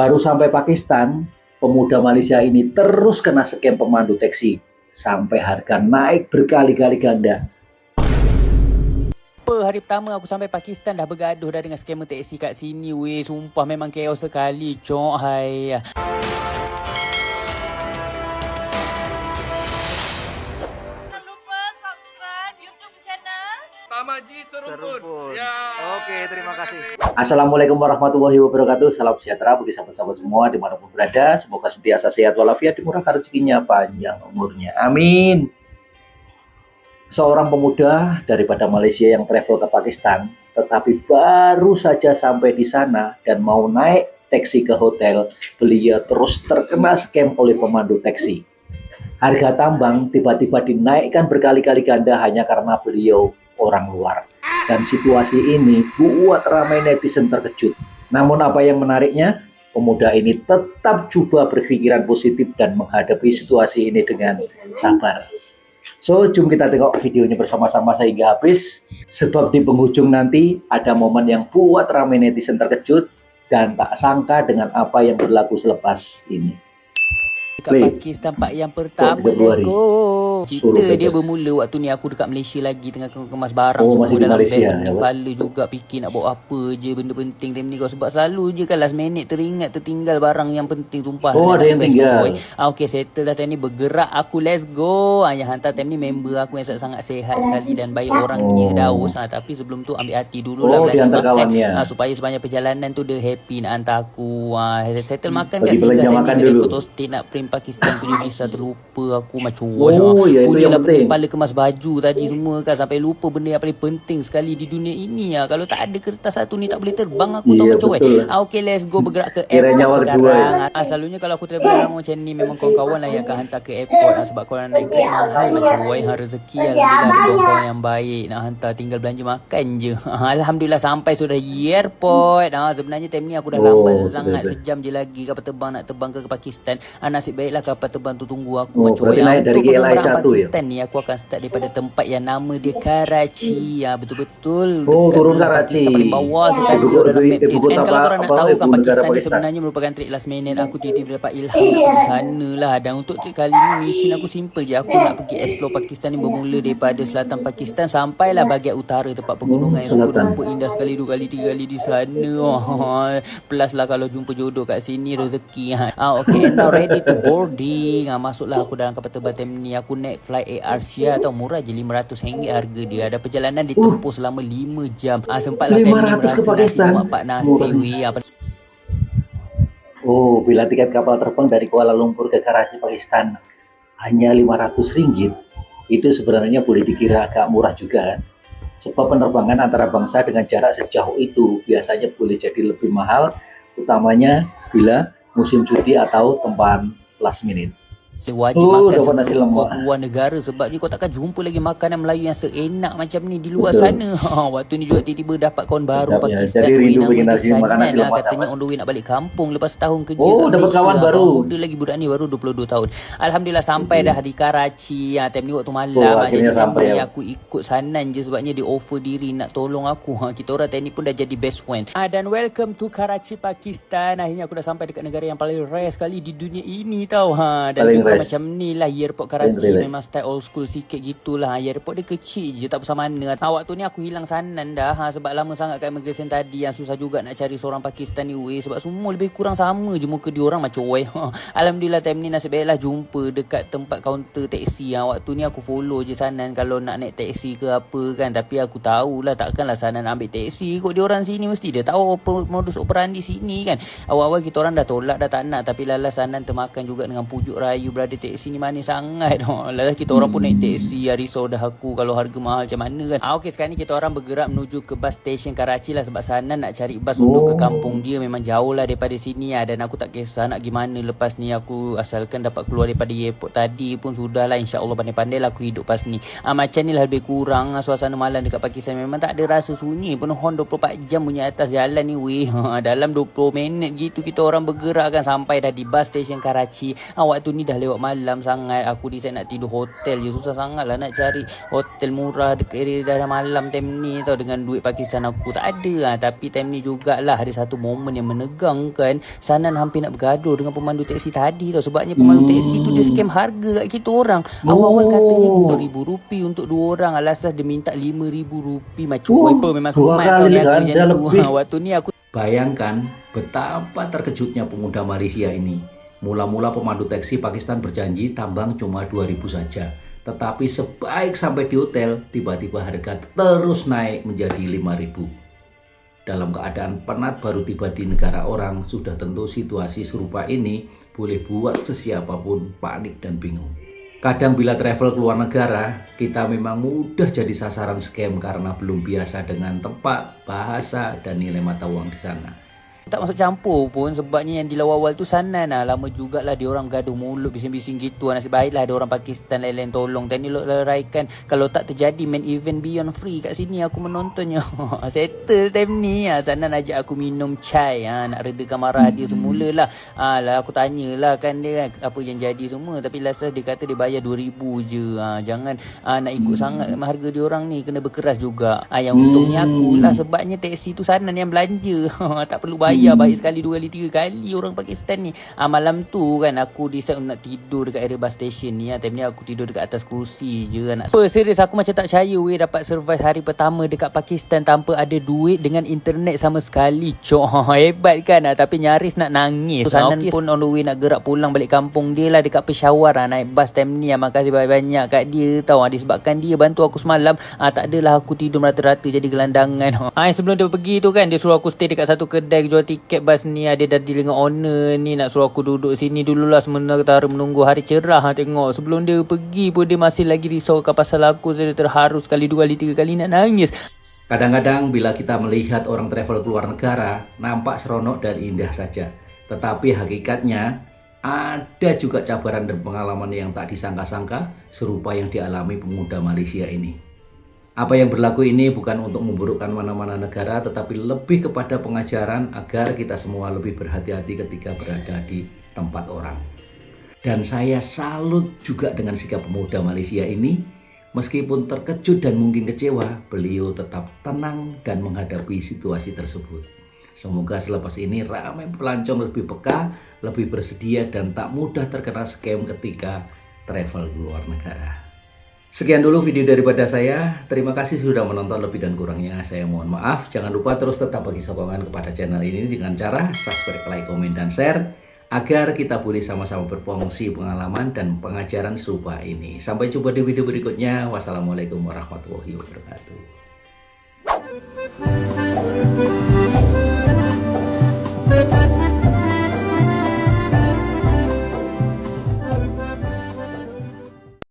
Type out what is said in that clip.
Baru sampai Pakistan, pemuda Malaysia ini terus kena scam pemandu taksi. Sampai harga naik berkali-kali ganda. Hari pertama aku sampai Pakistan dah bergaduh dah dengan scammer taksi kat sini. Weh, sumpah memang chaos sekali, cok. Hai. Jangan lupa subscribe YouTube channel Tamaji Seruput. Ya. Oke, terima kasih. Assalamualaikum warahmatullahi wabarakatuh. Salam sejahtera bagi sahabat-sahabat semua dimanapun berada. Semoga sentiasa sehat walafiat, dimurahkan rezekinya, panjang umurnya. Amin. Seorang pemuda daripada Malaysia yang travel ke Pakistan, tetapi baru saja sampai di sana dan mau naik taksi ke hotel, beliau terus terkena scam oleh pemandu taksi. Harga tambang tiba-tiba dinaikkan berkali-kali ganda hanya karena beliau orang luar. Dan situasi ini buat ramai netizen terkejut. Namun apa yang menariknya, pemuda ini tetap coba berpikiran positif dan menghadapi situasi ini dengan sabar. So, jom kita tengok videonya bersama-sama sehingga habis. Sebab di penghujung nanti ada momen yang buat ramai netizen terkejut dan tak sangka dengan apa yang berlaku selepas ini. Dekat Pakistan part yang pertama, let's go. Cerita dia bermula waktu ni aku dekat Malaysia lagi tengah kemas barang semua dalam beg pening kepala juga, fikir nak bawa apa je benda penting time ni kau, sebab selalu je kan last minute teringat tertinggal barang yang penting, sumpah. Ada yang tinggal. Okay, settle dah time ni, bergerak aku, let's go. Yang hantar time ni member aku yang sangat sehat sekali dan baik orangnya, Daus. Tapi sebelum tu ambil hati dulu lah belanja makan, supaya sepanjang perjalanan tu dia happy nak hantar aku. Settle makan kat sini time ni, dia ikut toasted nak print Pakistan punya visa, terlupa aku macam ya, lah kepala kemas baju tadi semua kan, sampai lupa benda yang paling penting sekali di dunia ini. Kalau tak ada kertas satu ni tak boleh terbang aku, tahu macam okay, let's go, bergerak ke airport sekarang. Selalunya kalau aku travel macam ni memang kawan-kawan lah yang akan hantar ke airport, sebab korang naik Grab mahal macam rezeki alhamdulillah ada kawan-kawan yang baik nak hantar, tinggal belanja makan je. Alhamdulillah sampai sudah di airport. Sebenarnya time ni aku dah lambat sangat, sejam je lagi kapal terbang nak terbang ke Pakistan. Nasib baiklah kapal terbang tu tunggu aku macam naik dari KLIA 1 Pakistan ni aku akan start daripada tempat yang nama dia Karachi. Betul-betul turun Karachi, Pakistan paling bawah sekali dalam map dia. And kalau korang nak tahu kan, Pakistan ni sebenarnya merupakan trik last minute. Aku tiba-tiba dapat ilham pergi sana lah. Dan untuk trik kali ni mission aku simple je. Aku nak pergi explore Pakistan ni bermula daripada selatan Pakistan sampailah bahagian utara, tempat pegunungan yang sungguh rupa indah sekali, 2 kali 3 kali di sana. Plus lah kalau jumpa jodoh kat sini, rezeki. Okay, now ready to boarding. Masuklah aku dalam kapal terbang time ni. Aku naik flight Air Asia, tau, murah je, RM500 harga dia. Ada perjalanan ditempuh selama 5 jam. Sempatlah time ni merasa nasi lemak nasi. Bila tiket kapal terbang dari Kuala Lumpur ke Karachi, Pakistan hanya RM500, itu sebenarnya boleh dikira agak murah juga. Sebab penerbangan antara bangsa dengan jarak sejauh itu biasanya boleh jadi lebih mahal, utamanya bila musim cuti atau tempat last minute. Wajib makan sebelum kau keluar negara, sebabnya kau takkan jumpa lagi makanan Melayu yang seenak macam ni di luar sana. Waktu ni juga tiba-tiba dapat kawan baru Pakistan, katanya on the way nak balik kampung lepas tahun kerja kat dapat kawan baru. Muda lagi budak ni, baru 22 tahun. Alhamdulillah sampai dah di Karachi. Time ni waktu malam. Jadi aku ikut sanan je sebabnya dia offer diri nak tolong aku. Kita orang time ni pun dah jadi best friend. Dan welcome to Karachi, Pakistan. Akhirnya aku dah sampai dekat negara yang paling rare sekali di dunia ini, tau. Dan macam ni lah airport Karachi, memang style old school sikit gitulah. Airport dia kecil je, tak besar mana. Waktu ni aku hilang sanan dah, sebab lama sangat kat immigration tadi. Yang susah juga nak cari seorang Pakistan ni, sebab semua lebih kurang sama je muka diorang macam Alhamdulillah time ni nasib baiklah jumpa dekat tempat kaunter taksi. Waktu ni aku follow je sanan kalau nak naik taksi ke apa kan. Tapi aku tahulah takkanlah sanan ambil taksi kot diorang sini, mesti dia tahu apa modus operandi sini kan. Awal-awal kita orang dah tolak, dah tak nak, tapi lalas sanan termakan juga dengan pujuk rayu, berada taksi ni manis sangat. Lalas kita orang pun naik taksi, risau dah aku kalau harga mahal macam mana kan. Okay, sekarang ni kita orang bergerak menuju ke bus station Karachi lah, sebab sana nak cari bus untuk ke kampung dia. Memang jauh lah daripada sini dan aku tak kisah nak gimana lepas ni. Aku asalkan dapat keluar daripada airport tadi pun sudah lah, insyaAllah pandai-pandai lah aku hidup pas ni. Macam ni lah lebih kurang suasana malam dekat Pakistan. Memang tak ada rasa sunyi, penuh hon 24 jam punya atas jalan ni dalam 20 minit gitu kita orang bergerak kan, sampai dah di bus station Karachi. Waktu ni dah lewat malam sangat. Aku decide nak tidur hotel je. Susah sangat lah nak cari hotel murah dekat area dah malam time ni tau. Dengan duit Pakistan aku tak ada. Tapi time ni jugalah ada satu momen yang menegangkan. Sanan hampir nak bergaduh dengan pemandu teksi tadi tau. Sebabnya pemandu teksi tu dia scam harga kat kita orang. Awal-awal katanya RM2,000 untuk 2 orang. Alasas dia minta RM5,000. Macam wiper memang semat tau dia macam tu. Waktu ni aku Bayangkan betapa terkejutnya pemuda Malaysia ini. Mula-mula pemandu taksi Pakistan berjanji tambang cuma 2.000 saja. Tetapi sebaik sampai di hotel, tiba-tiba harga terus naik menjadi 5.000. Dalam keadaan penat baru tiba di negara orang, sudah tentu situasi serupa ini boleh buat sesiapapun panik dan bingung. Kadang bila travel keluar negara, kita memang mudah jadi sasaran scam karena belum biasa dengan tempat, bahasa, dan nilai mata uang di sana. tak masuk campur pun sebabnya yang di awal tu Sanan lah. Lama jugalah dia orang gaduh mulut bising-bising gitu. Nasib baiklah ada orang Pakistan lain-lain tolong. Dan ni leraikan. Kalau tak terjadi main event Beyond Free kat sini aku menontonnya. Settle time ni. Sanan ajak aku minum chai. Nak redakan marah dia semula lah. Lah aku tanyalah kan dia apa yang jadi semua. Tapi last dia kata dia bayar 2,000 je. Jangan nak ikut sangat harga dia orang ni. Kena berkeras juga. Yang untungnya aku lah sebabnya taksi tu Sanan yang belanja. Tak perlu bayar. Baik sekali, 2 kali, 3 kali orang Pakistan ni. Malam tu kan aku decide nak tidur dekat area bus station ni. Time ni aku tidur dekat atas kerusi je. Serius aku macam tak percaya dapat survive hari pertama dekat Pakistan tanpa ada duit dengan internet sama sekali. Cok, hebat kan. Tapi nyaris nak nangis. Sanan pun on the way nak gerak pulang balik kampung dia lah dekat Peshawar. Naik bus time ni. Makasih banyak-banyak kat dia tahu. Disebabkan dia bantu aku semalam. Tak adalah aku tidur merata-rata jadi gelandangan. Sebelum dia pergi tu kan dia suruh aku stay dekat satu kedai jual tiket bas ni. Dia dah deal dengan owner ni nak suruh aku duduk sini dululah sementara menunggu hari cerah. Tengok sebelum dia pergi pun dia masih lagi risaukan pasal aku. Saya terharu sekali, 2 kali, 3 kali nak nangis. Kadang-kadang bila kita melihat orang travel keluar negara nampak seronok dan indah saja. Tetapi hakikatnya ada juga cabaran dan pengalaman yang tak disangka-sangka serupa yang dialami pemuda Malaysia ini. Apa yang berlaku ini bukan untuk memburukkan mana-mana negara, tetapi lebih kepada pengajaran agar kita semua lebih berhati-hati ketika berada di tempat orang. Dan saya salut juga dengan sikap pemuda Malaysia ini. Meskipun terkejut dan mungkin kecewa, beliau tetap tenang dan menghadapi situasi tersebut. Semoga selepas ini ramai pelancong lebih peka, lebih bersedia dan tak mudah terkena scam ketika travel ke luar negara. Sekian dulu video daripada saya. Terima kasih sudah menonton, lebih dan kurangnya saya mohon maaf. Jangan lupa terus tetap bagi sokongan kepada channel ini dengan cara subscribe, like, komen, dan share agar kita boleh sama-sama berfungsi pengalaman dan pengajaran serupa ini. Sampai jumpa di video berikutnya. Wassalamualaikum warahmatullahi wabarakatuh.